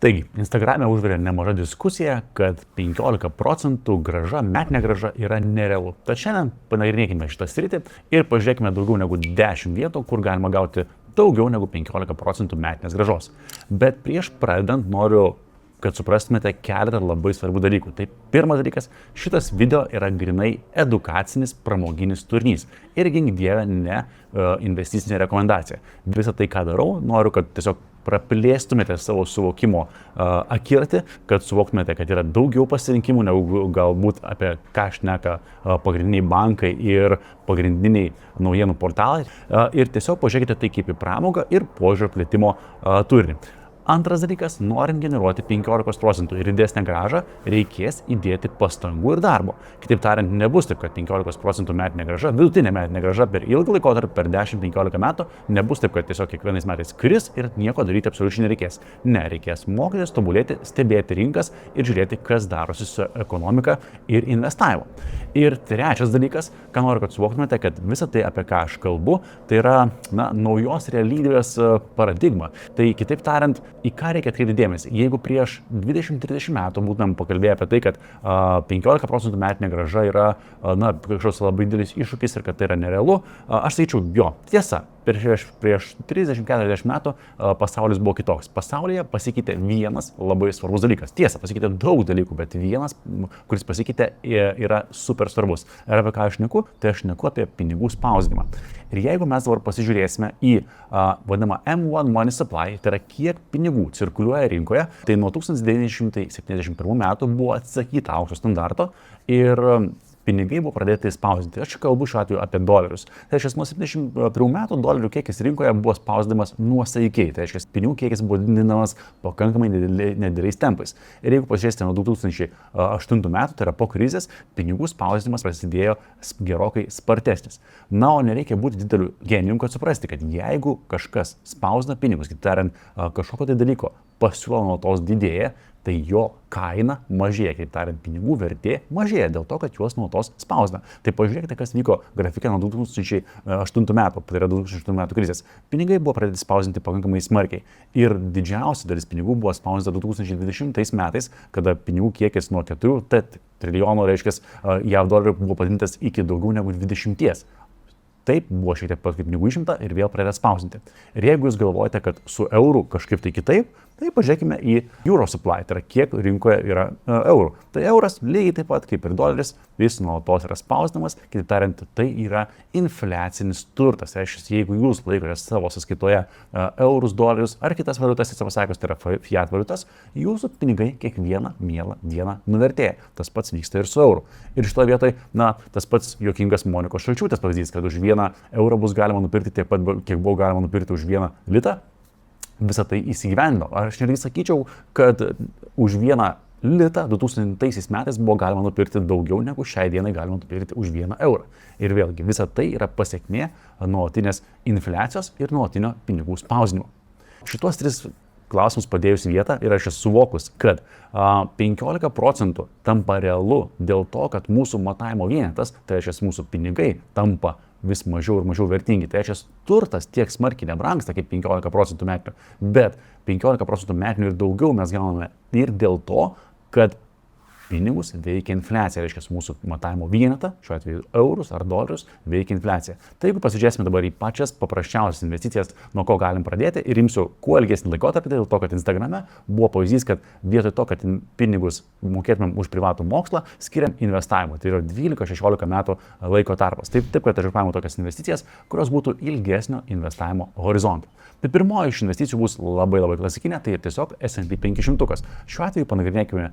Taigi, Instagram'e užvirė nemaža diskusija, kad 15% graža, metinė graža yra nerealu. Tad šiandien panagrinėkime šitą sritį ir pažiūrėkime daugiau negu 10 vietų, kur galima gauti daugiau negu 15% metinės gražos. Bet prieš pradedant noriu, kad suprastumėte keletą labai svarbių dalykų. Tai pirmas dalykas, šitas video yra grinai edukacinis, pramoginis turinys. Ir gink dieve, ne investicinė rekomendacija. Visą tai, ką darau, noriu, kad tiesiog praplėstumėte savo suvokimo akiratį, kad suvoktumėte, kad yra daugiau pasirinkimų, negu galbūt apie ką šneka pagrindiniai bankai ir pagrindiniai naujienų portalai. Ir tiesiog pažiūrėkite tai kaip į pramogą ir požiūrio plėtimo turinį. Antras dalykas, norint generuoti 15% ir didesnę gražą, reikės įdėti pastangų ir darbo. Kitaip tariant, nebus taip, kad 15% metinė graža, vidutinė metinė graža per ilgą laikotarpį, per 10-15 metų, nebus taip, kad tiesiog kiekvienais metais kris ir nieko daryti absoliučiai nereikės. Ne, reikės mokytis, tobulėti, stebėti rinkas ir žiūrėti, kas darosi su ekonomika ir investavimu. Ir trečias dalykas, ką noriu, kad suvoktumėte, kad visa tai, apie ką aš kalbu, tai yra naujos realybės paradigma. Tai kitaip tariant, į ką reikia atkreipti dėmesį. Jeigu prieš 20-30 metų būtumėm pakalbėję apie tai, kad 15% metinė graža yra kažkoks labai didelis iššūkis ir kad tai yra nerealu, aš sakyčiau, jo, tiesa. Prieš 30-40 metų pasaulis buvo kitoks. Pasaulyje pasikeitė vienas labai svarbus dalykas. Tiesa, pasikeitė daug dalykų, bet vienas, kuris pasikeitė, yra super svarbus. Ir apie ką aš šneku? Tai aš šneku apie pinigų spausdinimą. Ir jeigu mes dabar pasižiūrėsime į vadinamą M1 Money Supply, tai yra kiek pinigų cirkuliuoja rinkoje, tai nuo 1971 metų buvo atsisakyta aukso standarto ir pinigai buvo pradėti spausdinti. Aš kalbu šiuo atveju apie dolerius. Tai reiškia, nuo 71 metų dolerių kiekis rinkoje buvo spausdinamas nuosaikiai. Tai reiškia, pinigų kiekis buvo didinamas pakankamai nedideliais tempais. Ir jeigu pasižiūrėsite nuo 2008 metų, tai yra po krizės, pinigų spausdinimas prasidėjo gerokai spartesnis. Na, o nereikia būti dideliu genijum, kad suprasti, kad jeigu kažkas spausdina pinigus, kitaip tariant, kažkokio tai dalyko pasiūla nuolatos didėja, tai jo kaina mažėja, kaip tariant, pinigų vertė mažėja dėl to, kad juos nuolatos spausdina. Tai pažiūrėkite, kas vyko grafike nuo 2008 metų, tai yra 2008 metų krizės. Pinigai buvo pradėti spausdinti pakankamai smarkiai. Ir didžiausia dalis pinigų buvo spausdinta 2020 metais, kada pinigų kiekis nuo 4 trilijonų, reiškia, JAV dolerių buvo padidintas iki daugiau negu 20. Taip, buvo šiek tiek pinigų išimta ir vėl pradėta spausdinti. Ir jeigu jūs galvojate, kad su euru kažkaip tai kitaip, tai pažiūrėkime į euro supply, tai yra kiek rinkoje yra eurų. Tai euras lygiai taip pat kaip ir doleris, vis nuolatos yra spausdinamas, kitaip tariant, tai yra infliacinis turtas. Reiškia, jeigu jūs laikote savo sąskaitoje eurus, dolerius ar kitas valiutas, tiesą pasakius, tai yra fiat valiutas, jūsų pinigai kiekvieną mielą dieną nuvertėja. Tas pats vyksta ir su euru. Ir šitoje vietoje, tas pats juokingas Monikos Šalčiūtės pavyzdys, kad už 1 eurą bus galima nupirkti tiek pat, kiek buvo galima nupirkti už 1 litą. Visą tai įsigyvendino. Aš netgi sakyčiau, kad už 1 litą 2000 metais buvo galima nupirkti daugiau negu šiai dienai galima nupirkti už 1 eurą. Ir vėlgi, visa tai yra pasiekmė nuolatinės infliacijos ir nuolatinio pinigų spausdinimo. Šitos 3 klausimus padėjus vietą ir aš esu suvokus, kad 15% tampa realu dėl to, kad mūsų matavimo vienetas, tai reiškia mūsų pinigai, tampa vis mažiau ir mažiau vertingi. Tai reiškia, turtas tiek smarkiai nebrangsta kaip 15% metinių, bet 15% metinių ir daugiau mes gauname ir dėl to, kad pinigus veikia infliacija, reiškia mūsų matavimo vienetą, šiuo atveju eurus ar dolerius, veikia infliacija. Tai jeigu pasižiūrėsime dabar į pačias paprasčiausias investicijas, nuo ko galim pradėti ir imsiu kuo ilgesnį laikotarpį, dėl to, kad Instagrame buvo pavyzdys, kad vietoj to, kad pinigus mokėtumėm už privatų mokslą, skiriam investavimui. Tai yra 12-16 metų laiko tarpas. Taip, kad aš paėmiau tokias investicijas, kurios būtų ilgesnio investavimo horizonto. Tai pirmoji iš investicijų bus labai klasikinė, tai tiesiog S&P 500. Šiuo atveju panagrinėkime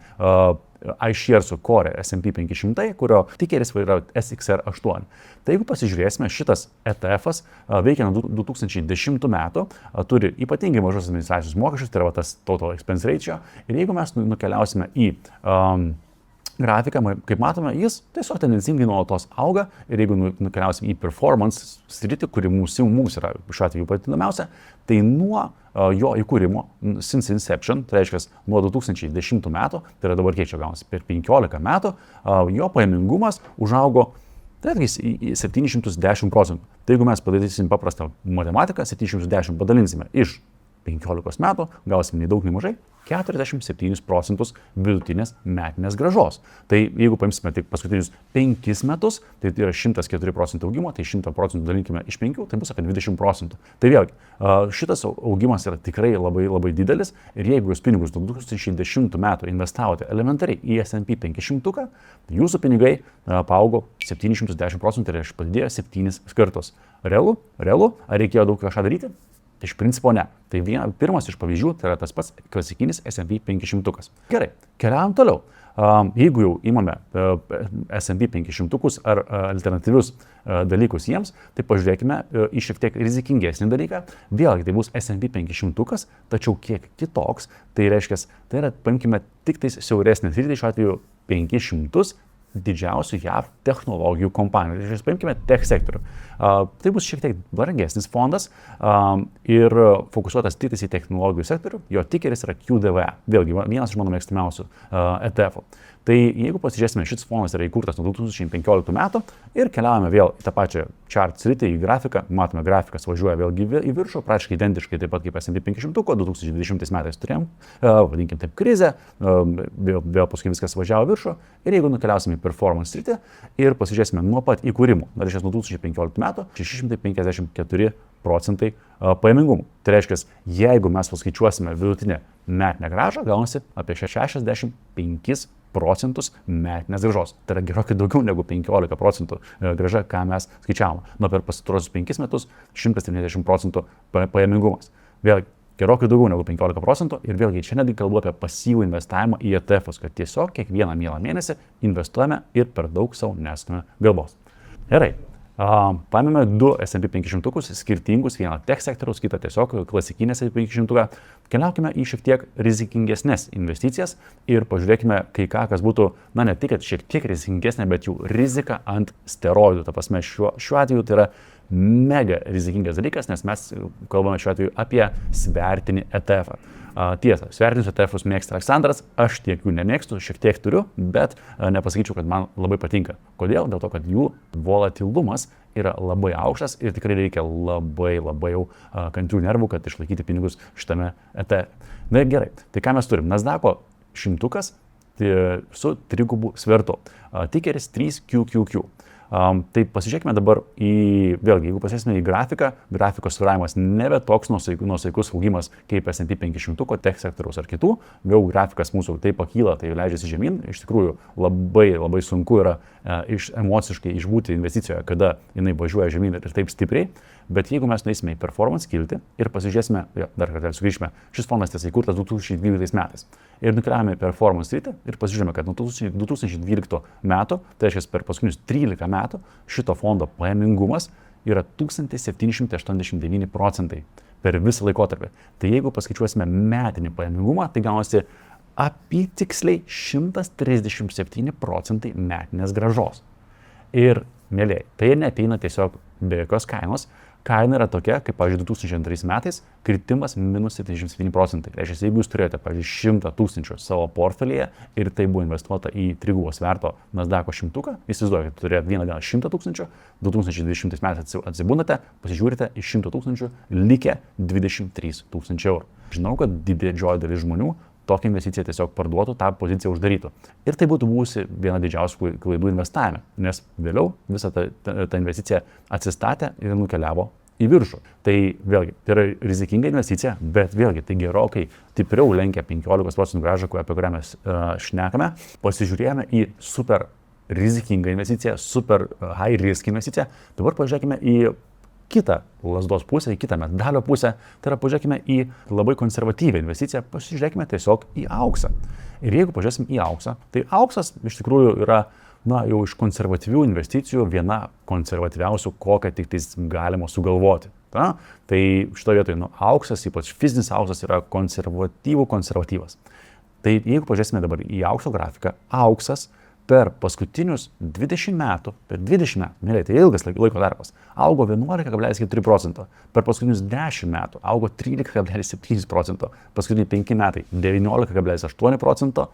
iShares Core S&P 500, kurio tikeris yra SXR8. Tai jeigu pasižiūrėsime, šitas ETF-as veikia nuo 2010 metų, turi ypatingai mažos administracijos mokesčius, tai yra tas total expense ratio. Ir jeigu mes nukeliausime į grafiką, kaip matome, jis tiesiog tendencingai nuolatos auga ir jeigu nukeliausim į performance sritį, kuri mums yra šiuo atveju pati įdomiausia, tai nuo jo įkūrimo, since inception, tai reiškia nuo 2010 metų, tai yra dabar kiek čia gaunasi, per 15 metų, jo pajamingumas užaugo tai į 710%. Tai jeigu mes padarysim paprastą matematiką, 710 padalinsime iš 15 metų gausime nei daug, nei mažai 47% vidutinės metinės grąžos. Tai jeigu paimsime tik paskutinius 5 metus, tai yra 104% augimo, tai 100% dalinkime iš 5, tai bus apie 20%. Tai vėlgi, šitas augimas yra tikrai labai, labai didelis ir jeigu jūs pinigus 2010 metų investavote elementariai į S&P 500, jūsų pinigai paaugo 710%, tai reiškia padidėjo 7 kartus. Realu? Ar reikėjo daug kažką daryti? Tai iš principo ne. Tai pirmas iš pavyzdžių tai yra tas pats klasikinis S&P 500. Gerai, keliaujam toliau. Jeigu jau imame S&P 500 ar alternatyvius dalykus jiems, tai pažiūrėkime į šiek tiek rizikingesnį dalyką. Vėlgi tai bus S&P 500, tačiau kiek kitoks. Tai reiškia, tai yra, paimkime tik tais siauresnį sritį, šiuo atveju 500 didžiausių JAV technologijų kompanijų. Tai paimkime tech sektorių. Tai bus šiek tiek brangesnis fondas ir fokusuotas tik į technologijų sektorių. Jo tikeris yra QDVE. Vėlgi, vienas iš mano mėgstamiausių ETF-ų. Tai jeigu pasižiūrėsime, šis fondas yra įkurtas nuo 2015 metų ir keliaujame vėl į tą pačią chart sritį, į grafiką, matome grafikas važiuoja vėlgi į viršų, praktiškai identiškai taip pat kaip S&P 500, 2020 metais turėjom, vadinkim taip, krizę, vėl paskui viskas važiavo viršų ir jeigu nukeliausime į performance sritį ir pasižiūrėsime nuo pat įkūrimų, dar iš nuo 2015 metų, 654% pajamingumų. Tai reiškia, jeigu mes paskaičiuosime vidutinę metinę grąžą, gaunasi apie 65% metinės grąžos. Tai yra gerokai daugiau negu 15% grąža, ką mes skaičiavome. Nuo per pastarosius 5 metus 170% pajamingumas. Vėlgi, gerokai daugiau negu 15% ir vėlgi čia netgi kalbu apie pasyvų investavimą į ETF-us, kad tiesiog kiekvieną mielą mėnesį investuojame ir per daug savo nesame galvos. Gerai. Paėmėme 2 S&P 500 skirtingus, vieną tech sektoriaus, kitą tiesiog klasikinę S&P 500. Keliaukime į šiek tiek rizikingesnės investicijas ir pažiūrėkime kai ką, kas būtų, ne tik šiek tiek rizikingesnė, bet jau rizika ant steroidų. Ta prasme, šiuo atveju tai yra mega rizikingas dalykas, nes mes kalbame šiuo atveju apie svertinį ETF-ą. Tiesa, svertinius ETF-us mėgsta Aleksandras, aš tiek jų nemėgstu, šiek tiek turiu, bet nepasakyčiau, kad man labai patinka. Kodėl? Dėl to, kad jų volatilumas yra labai aukštas ir tikrai reikia labai jau kantrių nervų, kad išlaikyti pinigus šitame ETF. Na gerai, tai ką mes turim? Nasdaq'o 100 su 3 svertu. Tikeris 3QQQ. Tai pasižiūrėkime dabar vėlgi, jeigu pasižiūrėsime į grafiką, grafikos svyravimas nebe toks nuosaikus augimas kaip S&P 500, tech sektoriaus ar kitų, vėl grafikas mūsų tai pakyla, tai leidžiasi žemyn, iš tikrųjų labai sunku yra emociškai išbūti investicijoje, kada jinai važiuoja žemyn ir taip stipriai, bet jeigu mes nueisime į performance kilti ir pasižiūrėsime, dar kartą sugrįžime, šis fondas tiesa įkurtas 2012 metais ir nukeliavome į performance kilti ir pasižiūrėjome, kad nuo 2012 metų, tai reiškia per paskutinius 13 metų, šito fondo pajamingumas yra 1789% per visą laikotarpį. Tai jeigu paskaičiuosime metinį pajamingumą, tai gaunasi apytiksliai 137% metinės grąžos. Ir, mėlyje, tai neateina tiesiog be jokios kainos. Kaina yra tokia, kaip, pavyzdžiui, 2002 metais kritimas minus 77%. Reiškia, jeigu jūs turėjote, pavyzdžiui, 100 000 savo portfelyje ir tai buvo investuota į 3 sverto Nasdaq'o 100, įsivaizduokite, turėjote vieną dieną 100 000, 2020 metais atsibūnate, pasižiūrite, iš 100 000 likę 23 000 eurų. Žinau, kad didžioji dalis žmonių tokią investiciją tiesiog parduotų, tą poziciją uždarytų. Ir tai būtų buvusi viena didžiausių klaidų investavime, nes vėliau visa ta investicija atsistatė ir nukeliavo į viršų. Tai vėlgi, tai yra rizikinga investicija, bet vėlgi tai gerokai stipriau lenkia 15% grąžą, apie kurią mes šnekame. Pasižiūrėjome į super rizikingą investiciją, super high risk investiciją. Dabar pažiūrėkime į kitą lazdos pusę, į kitą medalio pusę, tai yra pažiūrėkime į labai konservatyvią investiciją, pasižiūrėkime tiesiog į auksą. Ir jeigu pažiūrėsim į auksą, tai auksas iš tikrųjų yra, jau iš konservatyvių investicijų viena konservatyviausių, kokią tik tais galima sugalvoti. Tai šitoje vietoje, auksas, ypač fizinis auksas, yra konservatyvas. Tai jeigu pažiūrėsime dabar į aukso grafiką, auksas per paskutinius 20 metų, mėlyje, tai ilgas laiko tarpas, augo 11,4%, per paskutinius 10 metų augo 13,7%, paskutiniai 5 metai 19,8%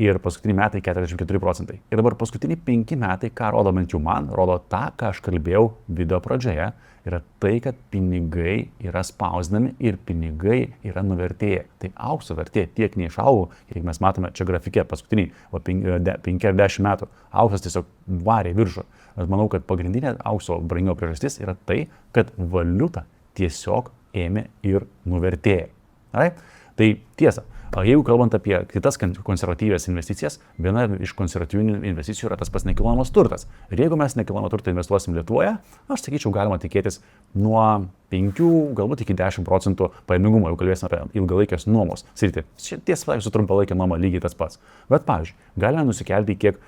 ir paskutiniai metai 44 procentai. Ir dabar paskutiniai 5 metai, ką rodo bent jau man, rodo tą, ką aš kalbėjau video pradžioje, yra tai, kad pinigai yra spausdinami ir pinigai yra nuvertėję. Tai aukso vertė tiek neišaugo, jeigu mes matome čia grafike paskutiniai 5 ar 10 metų, auksas tiesiog varė viršų. Aš manau, kad pagrindinė aukso brangimo priežastis yra tai, kad valiuta tiesiog ėmė ir nuvertėjo. Tai tiesa. Jeigu kalbant apie kitas konservatyvias investicijas, viena iš konservatyvių investicijų yra tas pats nekilnojamas turtas. Ir jeigu mes nekilnojamą turtą investuosim Lietuvoje, aš sakyčiau, galima tikėtis nuo 5, galbūt iki 10% pajamingumo, jau kalbėsime apie ilgalaikės nuomos sritį. Tiesa, su trumpalaikė nuoma lygiai tas pats. Bet, pavyzdžiui, galime nusikelti į kiek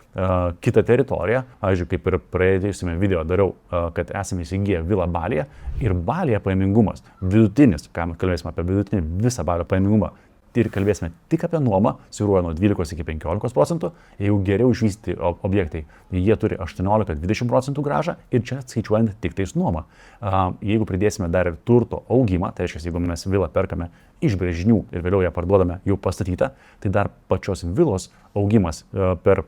kitą teritoriją. Pavyzdžiui, kaip ir praėjusiame video dariau, kad esame įsigiję vilą Balyje ir Balyje pajamingumas vidutinis, ką mes kalbėsime apie vidutinį visą Balio pajamingumą, ir kalbėsime tik apie nuomą, svyruoja nuo 12 iki 15%, jeigu geriau išvystyti objektai, jie turi 18-20% grąžą ir čia skaičiuojant tik tais nuomą. Jeigu pridėsime dar ir turto augimą, tai reiškia, jeigu mes vilą perkame iš brėžinių ir vėliau ją parduodame jau pastatytą, tai dar pačios vilos augimas per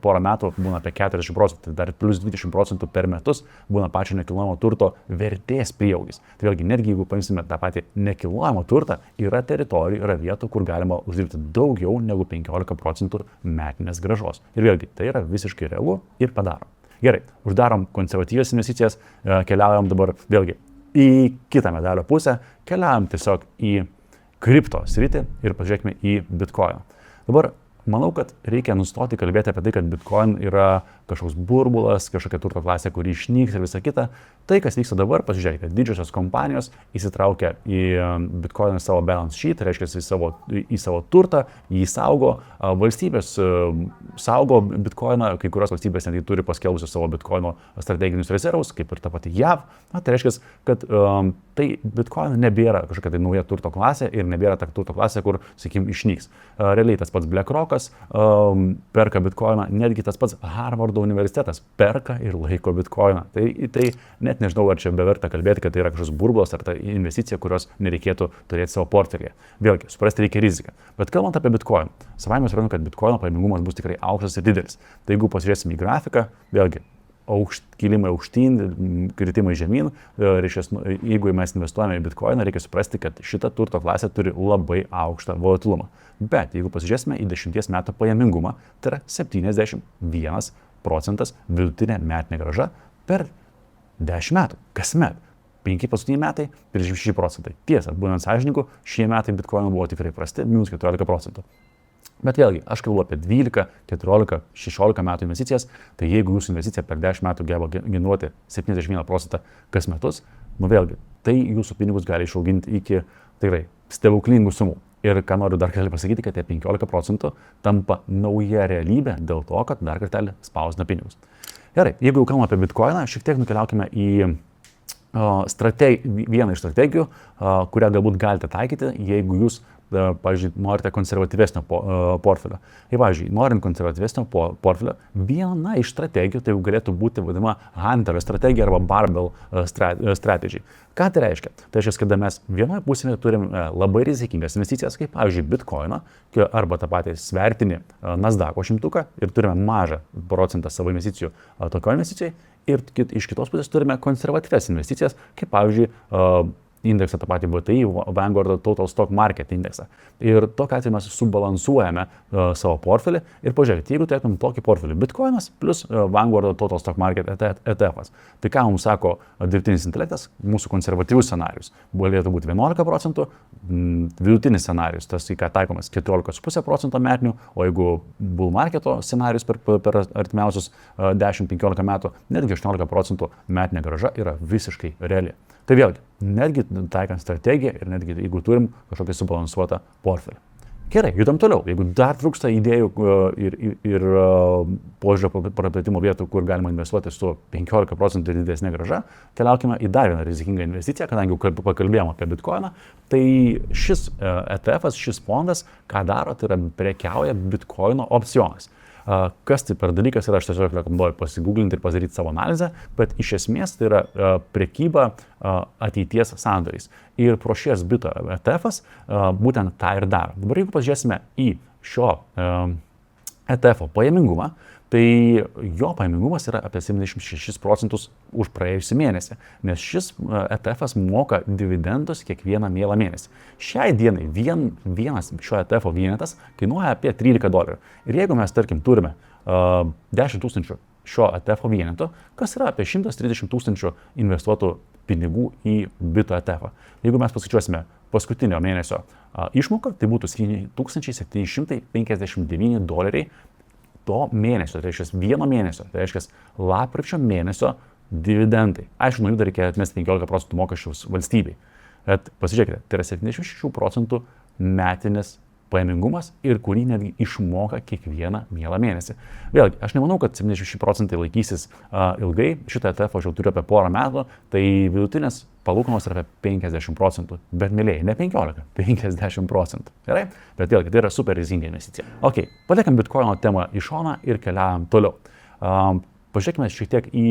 porą metų būna apie 40%, tai dar plus 20% per metus būna pačio nekilnojamo turto vertės prieaugis. Tai vėlgi, netgi jeigu paimsime tą patį nekilnojamo turtą, yra teritorijų, yra vietų, kur galima uždirbti daugiau negu 15% metinės grąžos. Ir vėlgi, tai yra visiškai realu ir padarom. Gerai, uždarom konservatyvias investicijas, keliaujam dabar vėlgi į kitą medalio pusę, keliaujam tiesiog į kripto sritį ir pažiūrėkime į Bitcoin. Dabar manau, kad reikia nustoti kalbėti apie tai, kad Bitcoin yra kažkoks burbulas, kažkokia turto klasė, kuri išnyks ir visa kita. Tai, kas vyksta dabar, pasižiūrėkite, didžiosios kompanijos įsitraukia į Bitcoin savo balance sheet, tai reiškia į savo turtą, jį saugo, valstybės saugo Bitcoiną, kai kurios valstybės netgi turi paskelbusios savo Bitcoino strateginius rezervus, kaip ir ta pati JAV. Tai reiškia, kad tai Bitcoin nebėra kažkokia tai nauja turto klasė ir nebėra ta turto klasė, kur, sakykim, išnyks. Realiai tas pats BlackRockas perka Bitcoiną, netgi tas pats Harvardo universitetas perka ir laiko Bitcoiną. Tai net nežinau, ar čia beverta kalbėti, kad tai yra kažkoks burbulas ar ta investicija, kurios nereikėtų turėti savo portfelyje. Vėlgi, suprasti reikia riziką. Bet kalbant apie Bitcoin, savaime suprantu, kad Bitcoino pajamingumas bus tikrai aukštas ir didelis. Tai jeigu pasižiūrėsim į grafiką, vėlgi, kilimai aukštyn, kritimai žemyn, jeigu mes investuojame į Bitcoiną, reikia suprasti, kad šita turto klasė turi labai aukštą volatilumą. Bet jeigu pasižiūrėsime į 10 metų pajamingumą, tai yra 71% vidutinė metinė grąža per 10 metų, kasmet. 5 paskutiniai metai, 36%. Tiesa, būnant sąžininku, šie metai Bitcoin buvo tikrai prasti, minus 14%. Bet vėlgi, aš kalbu apie 12, 14, 16 metų investicijas, tai jeigu jūsų investicija per 10 metų geba generuoti 71% kas metus, vėlgi, tai jūsų pinigus gali išauginti iki tikrai stebuklingų sumų. Ir ką noriu dar kartelį pasakyti, kad tie 15% tampa nauja realybė dėl to, kad dar kartelį spausdina pinigus. Gerai, jeigu jau kalbame apie Bitcoiną, šiek tiek nukeliaukime į vieną iš strategijų, kurią galbūt galite taikyti, jeigu jūs, pavyzdžiui, norite konservatyvesnio portfelio. Ir, pavyzdžiui, norint konservatyvesnio portfelio, viena iš strategijų tai galėtų būti vadinama Hunterio strategija arba Barbell strategy. Ką tai reiškia? Tai reiškia, kad mes vienoje pusėje turim labai rizikingas investicijas, kaip, pavyzdžiui, Bitcoiną arba tą patį svertinį Nasdaqo 100 ir turime mažą procentą savo investicijų tokio investicijai. Ir iš kitos pusės turime konservatyvias investicijas, kaip, pavyzdžiui, indeksą, tą patį VTI, Vanguard Total Stock Market indeksą. Ir tokiu atveju mes subalansuojame savo portfelį ir pažiūrėkite, jeigu turėtum tokį portfelį Bitcoinas plus Vanguard Total Stock Market ETF'as, tai ką mums sako dirbtinis intelektas, mūsų konservatyvus scenarius galėtų būti 11%, vidutinis scenarius, tas į ką taikomas 14,5% metinių, o jeigu bull marketo scenarius per artimiausius 10-15 metų, netgi 18% metinė grąža yra visiškai reali. Tai vėlgi, netgi taikant strategiją ir netgi jeigu turim kažkokį subalansuotą portfelį. Gerai, judam toliau. Jeigu dar trūksta idėjų ir požiūrio praplėtimo vietų, kur galima investuoti su 15% didesnė grąža, keliaukime į dar vieną rizikingą investiciją, kadangi pakalbėjom apie Bitcoiną, tai šis ETF'as, šis fondas, ką daro, tai yra prekiauja Bitcoino opcionais. Kas tai per dalykas yra, aš tiesiog rekomenduoju pasigūglinti ir padaryti savo analizę, bet iš esmės tai yra prekyba ateities sandoriais. Ir Prošės Bito ETF'as būtent tą ir daro. Dabar jeigu pažiūrėsime į šio ETF pajamingumą, tai jo pajamingumas yra apie 76% už praėjusį mėnesį, nes šis ETF moka dividendus kiekvieną mielą mėnesį. Šiai dienai vienas šio ETF vienetas kainuoja apie $13. Ir jeigu mes, tarkim, turime 10 000 šio ETF vieneto, kas yra apie 130 000 investuotų pinigų į Bito ETF. Jeigu mes paskaičiuosime paskutinio mėnesio išmoką, tai būtų $7,759 to mėnesio, tai reiškia vieno mėnesio, tai reiškia lapkričio mėnesio dividendai. Aišku, nuo jų dar reikia atmesti 15% mokesčius valstybei. Bet pasižiūrėkite, tai yra 76% metinis pajamingumas ir kurį netgi išmoka kiekvieną mielą mėnesį. Vėlgi, aš nemanau, kad 76% laikysis ilgai, šitą ETF aš jau turiu apie porą metų, tai vidutinės palūkanos yra apie 50%, bet mėlyje, ne 15, 50%. Gerai? Bet vėlgi, tai yra super rizikinga investicija. Ok, paliekam Bitcoino temą į šoną ir keliaujam toliau. Pažiūrėkime šiek tiek į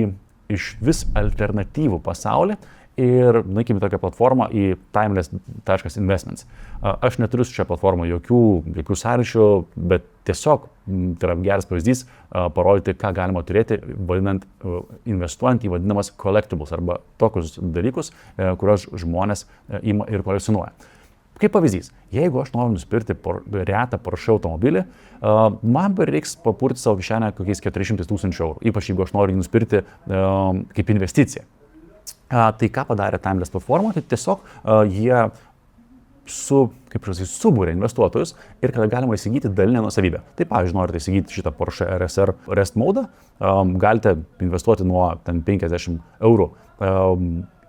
iš vis alternatyvų pasaulį ir nueikime tokią platformą į timeless.investments. Aš neturiu su šią platformą jokių sąryšių, bet tiesiog tai yra geras pavyzdys parodyti, ką galima turėti, investuojant į vadinamas collectibles arba tokius dalykus, kuriuos žmonės ima ir kolekcionuoja. Kaip pavyzdys, jeigu aš noriu nusipirkti retą Porsche automobilį, man reiks papurti savo kišenę kokiais 400 000 €, ypač jeigu aš noriu jį nusipirkti kaip investiciją. Tai ką padarė Timeless platforma, tai tiesiog jie subūrė investuotojus ir kada galima įsigyti dalinę nuosavybę. Tai pavyzdžiui, norite įsigyti šitą Porsche RSR Rest Mode, galite investuoti nuo 50 €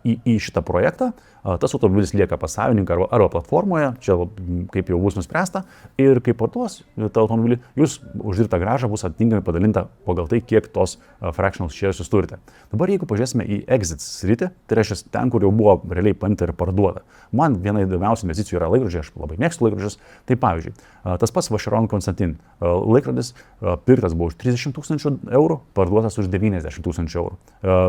į šitą projektą, tas automobilis lieka pas savininką arba platformoje, čia kaip jau bus nuspręsta, ir kai parduos tą automobilį, jūs uždirbta grąža bus atitinkamai padalinta pagal tai, kiek tos fractional shares jūs turite. Dabar jeigu pažiūrėsime į exit sritį, tai reiškia ten, kur jau buvo realiai paimta ir parduota. Man viena įdomiausių investicijų yra laikrodžiai, aš labai mėgstu laikrodžius. Tai pavyzdžiui, tas pats Vacheron Constantin laikrodis pirktas buvo už 30 000 €, parduotas už 90 000 €.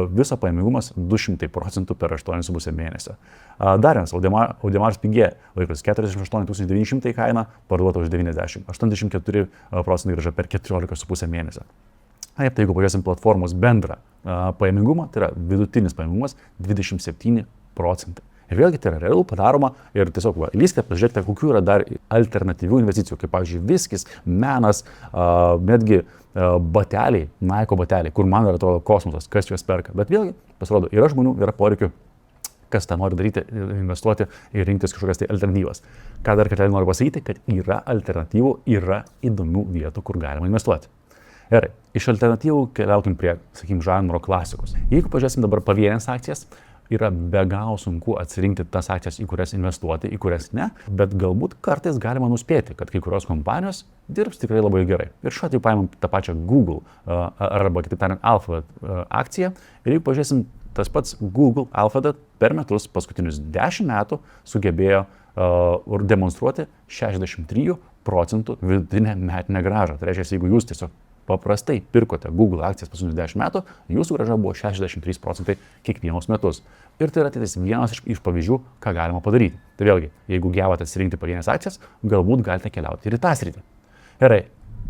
Viso pajamingumas 200% per 8,5 mėnesio. Dar vienas Audemars Piguet laikrodis 48 900 kaina, parduota už 90, 84% grąža per 14,5 mėnesio. Taip, tai jeigu pažiūrėsim platformos bendrą pajamingumą, tai yra vidutinis pajamingumas 27%. Ir vėlgi tai yra realu padaroma ir tiesiog lystė, pažiūrėkite, kokių yra dar alternatyvių investicijų, kaip pavyzdžiui viskis, menas, netgi bateliai, Nike bateliai, kur man yra atrodo kosmosas, kas juos perka. Bet vėlgi, pasirodo, yra žmonių, yra poreikių, kas tą nori daryti, investuoti ir rinktis kažkokias tai alternatyvas. Ką dar kartą noriu pasakyti, kad yra alternatyvų, yra įdomių vietų, kur galima investuoti. Gerai, iš alternatyvų keliaukim prie, sakykim, žanro klasikos. Jeigu pažiūrėsim dabar pavienės akcijas, yra be galo sunku atsirinkti tas akcijas, į kurias investuoti, į kurias ne, bet galbūt kartais galima nuspėti, kad kai kurios kompanijos dirbs tikrai labai gerai. Ir šiuo atveju paimam tą pačią Google arba kitaip tariant Alphabet akciją ir jeigu pažiūrėsim, tas pats Google Alphabet per metus paskutinius 10 metų sugebėjo demonstruoti 63% vidutinę metinę grąžą. Tai reiškia, jeigu jūs tiesiog paprastai pirkote Google akcijas paskutinius 10 metų, jūsų grąža buvo 63% kiekvienus metus. Ir tai yra vienas iš pavyzdžių, ką galima padaryti. Tai vėlgi, jeigu gebate atsirinkti pavienės akcijas, galbūt galite keliauti ir į tą sritį. Gerai,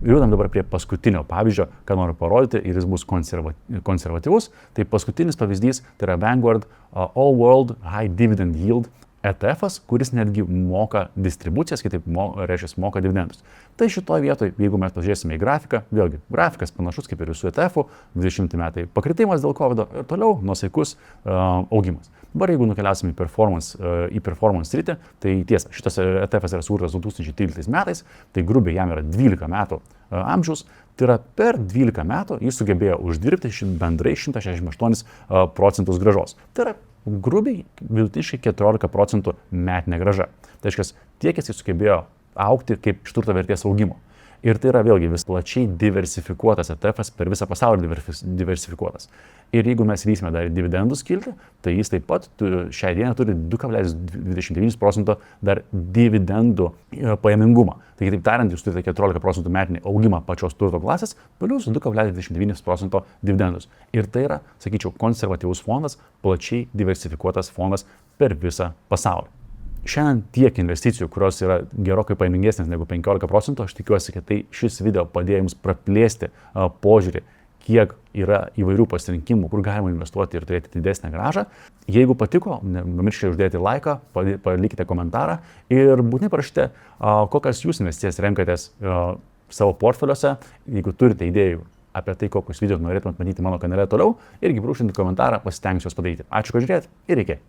judam dabar prie paskutinio pavyzdžio, ką noriu parodyti ir jis bus konservatyvus. Tai paskutinis pavyzdys, tai yra Vanguard All World High Dividend Yield ETF-as, kuris netgi moka distribucijas, kitaip reiškia moka dividendus. Tai šitoje vietoje, jeigu mes pažiūrėsime į grafiką, vėlgi grafikas panašus kaip ir visų ETF-ų, 20 metai pakritimas dėl COVID ir toliau nuosaikus augimas. Dabar jeigu nukeliausime į performance sritį, tai tiesa, šitas ETF-as yra sukurtas 2013 metais, tai grubiai jam yra 12 metų amžiaus, tai yra per 12 metų jis sugebėjo uždirbti bendrai 168% grąžos. Tai yra grubiai vidutiškai 14% metinė grąža. Tai reiškia, tiek jis sugebėjo augti kaip iš turto vertės augimo. Ir tai yra vėlgi vis plačiai diversifikuotas ETF-as, per visą pasaulį diversifikuotas. Ir jeigu mes vysime dar dividendų skiltį, tai jis taip pat šiai dienai turi 2,29% dar dividendų pajamingumą. Tai kitaip tariant, jūs turite 14% metinį augimą pačios turto klasės, plus 2,29% dividendus. Ir tai yra, sakyčiau, konservatyvus fondas, plačiai diversifikuotas fondas per visą pasaulį. šiandien tiek investicijų, kurios yra gerokai paimingesnės negu 15%, aš tikiuosi, kad šis video padėjo jums praplėsti požiūrį, kiek yra įvairių pasirinkimų, kur galima investuoti ir turėti didesnę grąžą. Jeigu patiko, nepamirškite uždėti laiką, palikite komentarą ir būtinai parašykite, kokias jūs investicijas renkatės savo portfeliuose. Jeigu turite idėjų apie tai, kokius video norėtumėt matyti mano kanale toliau, irgi brūkštinti komentarą, pasistengsiu juos padaryti. Ačiū, kad žiūrėjote ir iki.